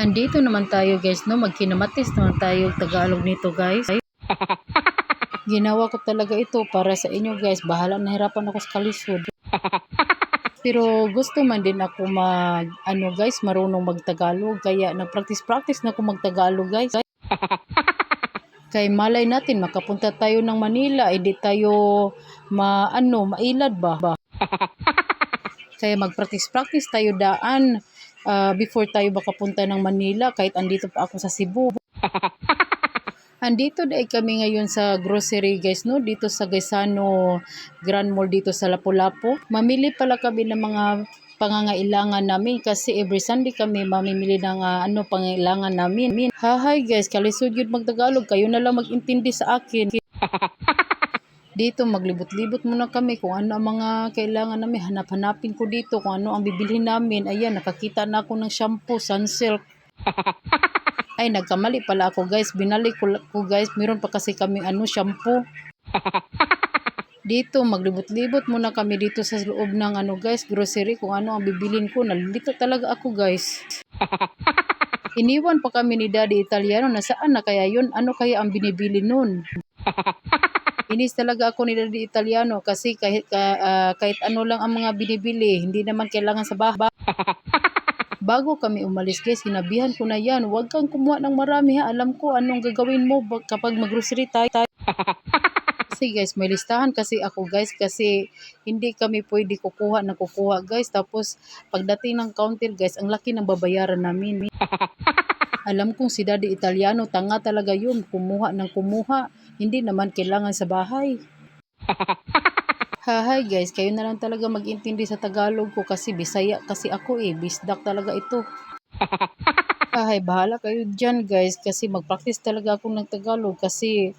Andito naman tayo guys, no? Magkinamatis naman tayo Tagalog nito guys. Ginawa ko talaga ito para sa inyo guys. Bahala, nahirapan ako sa kalisod. Pero gusto man din ako guys, marunong magtagalog. Kaya nagpractice na ako magtagalog guys. Kay malay natin makapunta tayo ng Manila, hindi tayo mailad ba? Kaya magpractice tayo daan before tayo makapunta ng Manila kahit andito pa ako sa Cebu. Andito dahil kami ngayon sa grocery guys, no? Dito sa Gaisano Grand Mall dito sa Lapu-Lapu. Mamili pala kami ng mga pangangailangan namin kasi every Sunday kami mamimili ng pangangailangan namin. Hi guys, kalisod yun magtagalog, kayo na lang mag-intindi sa akin. Dito maglibot-libot muna kami kung ano ang mga kailangan namin. Hanap-hanapin ko dito kung ano ang bibilhin namin. Ayan, nakakita na ako ng shampoo, Sunsilk. Ay, nagkamali pala ako guys. Binalik ko guys. Meron pa kasi kami shampoo. Dito, maglibot-libot muna kami dito sa loob ng guys, grocery kung ano ang bibilin ko. Nalilito talaga ako guys. Iniwan pa kami ni Daddy Italiano na saan na kaya yun? Ano kaya ang binibili nun? Inis talaga ako ni Daddy Italiano kasi kahit ano lang ang mga binibili, hindi naman kailangan sa bahay. Bago kami umalis guys, sinabihan ko na yan, huwag kang kumuha ng marami ha, alam ko anong gagawin mo kapag mag-grocery tayo. Kasi guys, may listahan kasi ako guys, kasi hindi kami pwede kukuha guys, tapos pagdating ng counter guys, ang laki ng babayaran namin. Alam kong si Daddy Italiano, tanga talaga yun, kumuha, hindi naman kailangan sa bahay. Hi guys, kayo na lang talaga mag-intindi sa Tagalog ko kasi Bisaya kasi ako bisdak talaga ito. Hi, bahala kayo dyan guys kasi mag-practice talaga ako ng Tagalog kasi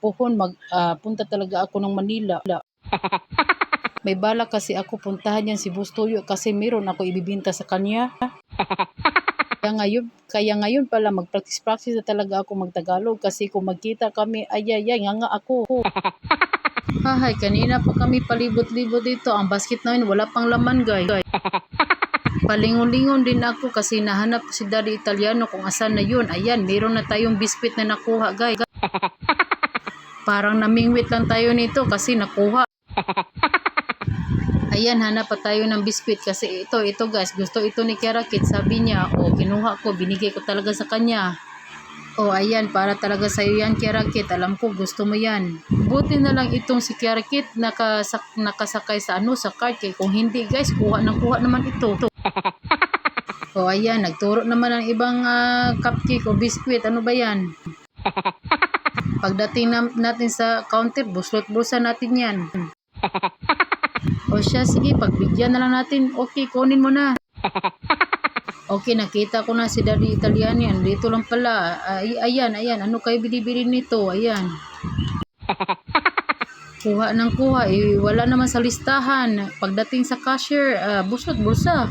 punta talaga ako ng Manila. May bala kasi ako puntahan yan si Bustoyo kasi meron ako ibibinta sa kanya. Kaya ngayon pala mag-practice na talaga ako magtagalog kasi kung magkita kami, nga ako. Kanina pa kami palibot-libot dito. Ang basket namin wala pang laman guys. Palingon-lingon din ako kasi nahanap si Daddy Italiano kung asan na yun. Ayan, meron na tayong biskwit na nakuha guys. Parang namingwit lang tayo nito kasi nakuha. Ayan, hanap pa tayo ng biskwit kasi ito guys, gusto ito ni Kirakit. Sabi niya, kinuha ko, binigay ko talaga sa kanya. Ayan, para talaga sa'yo yan, Kirakit. Alam ko, gusto mo yan. Buti na lang itong si Kirakit nakasakay sa sa cart. Kung hindi, guys, kuha naman ito. Ayan, nagturo naman ng ibang cupcake o biskwit. Ano ba yan? Pagdating natin sa counter, buslot-bulsa natin yan. Siya, sige, pagbigyan na lang natin. Okay, kunin mo na. Okay, nakita ko na si Daddy Italiano yan. Dito lang pala. Ayan. Ano kayo binibili nito? Ayan. Kuha ng kuha. Wala naman sa listahan. Pagdating sa cashier, buslot bulsa.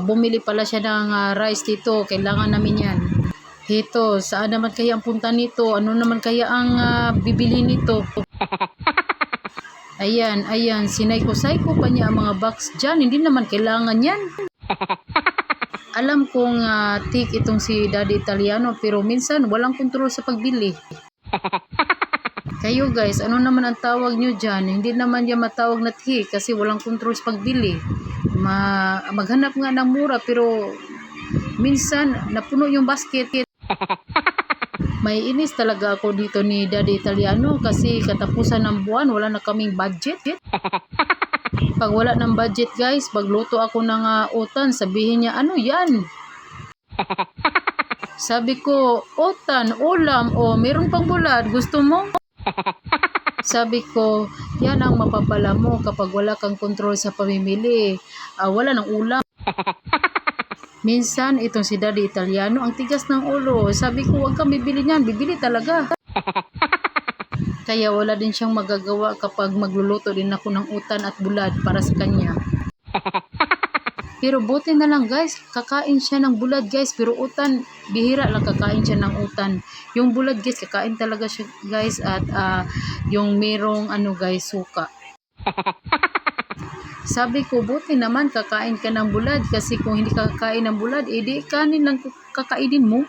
Bumili pala siya ng rice dito. Kailangan namin yan. Ito, saan naman kaya ang punta nito? Ano naman kaya ang bibili nito? Ayan, sinay ko pa niya ang mga box dyan. Hindi naman kailangan yan. Alam kong tik itong si Daddy Italiano pero minsan walang kontrol sa pagbili. Kayo guys, ano naman ang tawag nyo dyan? Hindi naman yan matawag na tik kasi walang kontrol sa pagbili. Maghanap nga ng mura pero minsan napuno yung basket. May inis talaga ako dito ni Daddy Italiano kasi katapusan ng buwan, wala na kaming budget. Pag wala ng budget guys, pagluto ako ng utan, sabihin niya, ano yan? Sabi ko, utan, ulam, meron pang bulad, gusto mo? Sabi ko, yan ang mapapala mo kapag wala kang kontrol sa pamimili. Wala ng ulam. Minsan, itong si Daddy Italiano, ang tigas ng ulo. Sabi ko, huwag kang bibili niyan. Bibili talaga. Kaya wala din siyang magagawa kapag magluluto din ako ng utan at bulad para sa kanya. Pero buti na lang guys, kakain siya ng bulad guys. Pero utan, bihira lang kakain siya ng utan. Yung bulad guys, kakain talaga siya guys. At yung merong guys, suka. Sabi ko, buti naman kakain ka ng bulad kasi kung hindi ka kakain ng bulad, edi kanin lang kakainin mo.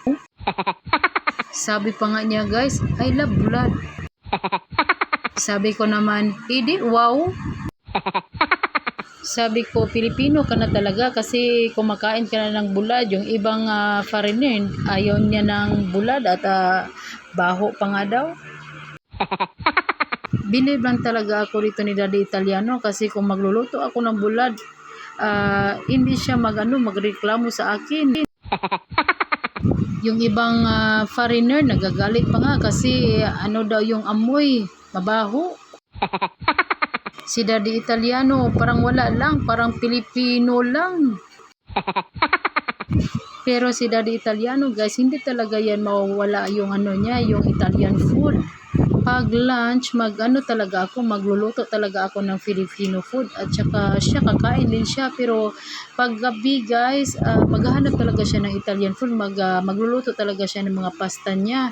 Sabi pa nga niya guys, I love bulad. Sabi ko naman, edi wow. Sabi ko, Pilipino ka na talaga kasi kumakain ka na ng bulad. Yung ibang foreigner, ayaw niya ng bulad at baho pa nga daw. Believe lang talaga ako rito ni Daddy Italiano kasi kung magluluto ako ng bulad, hindi siya magreklamo sa akin. Yung ibang foreigner nagagalit pa nga kasi daw yung amoy, mabaho. Si Daddy Italiano parang wala lang, parang Pilipino lang. Pero si Daddy Italiano guys, hindi talaga yan mawawala yung niya, yung Italian food. Pag lunch, talaga ako, magluluto talaga ako ng Filipino food at saka siya kakain din siya. Pero pag gabi guys, maghahanap talaga siya ng Italian food, magluluto talaga siya ng mga pasta niya.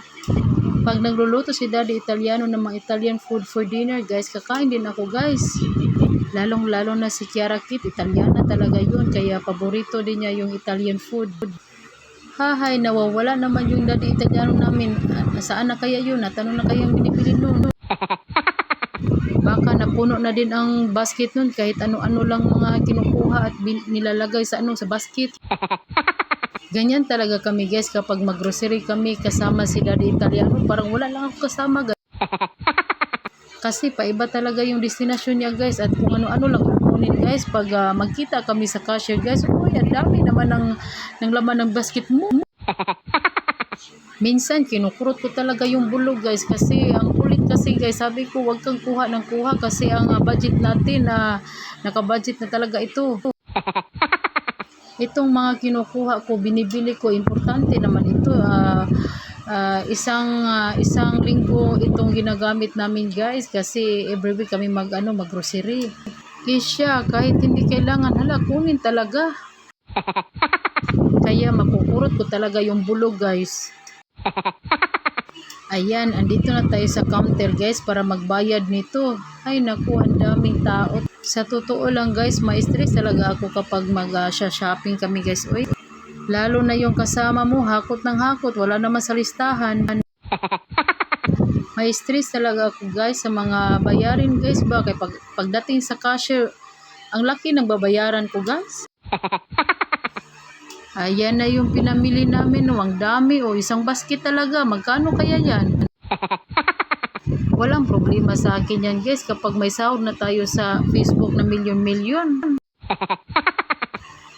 Pag nagluluto si Daddy Italiano ng mga Italian food for dinner guys, kakain din ako guys. Lalong-lalo na si Kiara Kit, Italiana talaga yun, kaya paborito din niya yung Italian food. Hahay, nawawala naman yung Daddy Italiano namin. Saan na kaya yun? At ano na kaya yung binibili nun? Baka napuno na din ang basket nun kahit ano-ano lang mga kinukuha at nilalagay sa sa basket. Ganyan talaga kami guys kapag maggrocery kami kasama si Daddy Italiano. Parang wala lang ako kasama guys. Kasi paiba talaga yung destinasyon niya guys at kung ano-ano lang kukunin guys pag magkita kami sa cashier guys. Uy, ang dami naman ng laman ng basket mo. Minsan kinukurot ko talaga yung bulog guys kasi ang kulit kasi guys. Sabi ko wag kang kuha ng kuha kasi ang budget natin naka-budget na talaga ito. Itong mga kinukuha ko, binibili ko, importante naman ito. Isang linggo itong ginagamit namin guys kasi every week kami mag-grocery. Kisya, kahit hindi kailangan, kunin talaga. Kaya makukurot ko talaga yung bulog guys. Ayan, andito na tayo sa counter guys para magbayad nito. Ay naku, ang daming tao. Sa totoo lang guys, ma-stress talaga ako kapag mag-shopping kami guys. Uy, lalo na yung kasama mo, hakot ng hakot, wala naman sa listahan. May stress talaga ako guys sa mga bayarin guys ba. Kaya pagdating sa cashier, ang laki ng babayaran ko guys. Ayan na yung pinamili namin. Ang dami isang basket talaga. Magkano kaya yan? Walang problema sa akin yan guys kapag may sahod na tayo sa Facebook na milyon-milyon.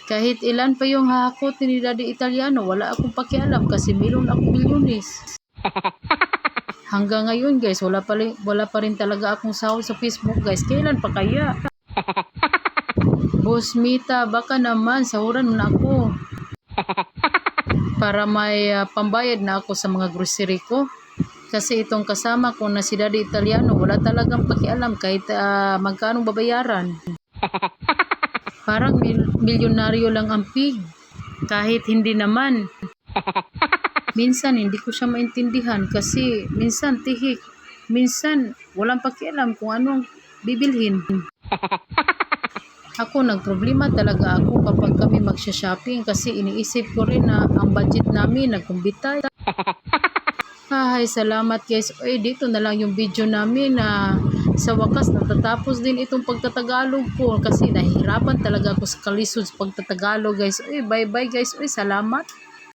Kahit ilan pa yung hakot ni Daddy Italiano, wala akong pakialam kasi meron akong milyones. Hanggang ngayon guys, wala pa rin talaga akong sahod sa Facebook guys. Kailan pa kaya? Boss Mita, baka naman sahuran mo na ako. Para may pambayad na ako sa mga grocery ko. Kasi itong kasama ko na si Daddy Italiano, wala talagang pakialam kahit magkano babayaran. Parang milyonaryo lang ang pig. Kahit hindi naman. Minsan hindi ko siya maintindihan kasi minsan tihik. Minsan walang pakialam kung anong bibilhin. Ako, nagproblema talaga ako kapag kami magsha-shopping kasi iniisip ko rin na ang budget namin nagkumbitay. Ay, salamat guys. Dito na lang yung video namin na sa wakas natatapos din itong pagtatagalog ko kasi nahihirapan talaga ako sa kalisod sa pagtatagalog guys. Bye bye guys. Salamat.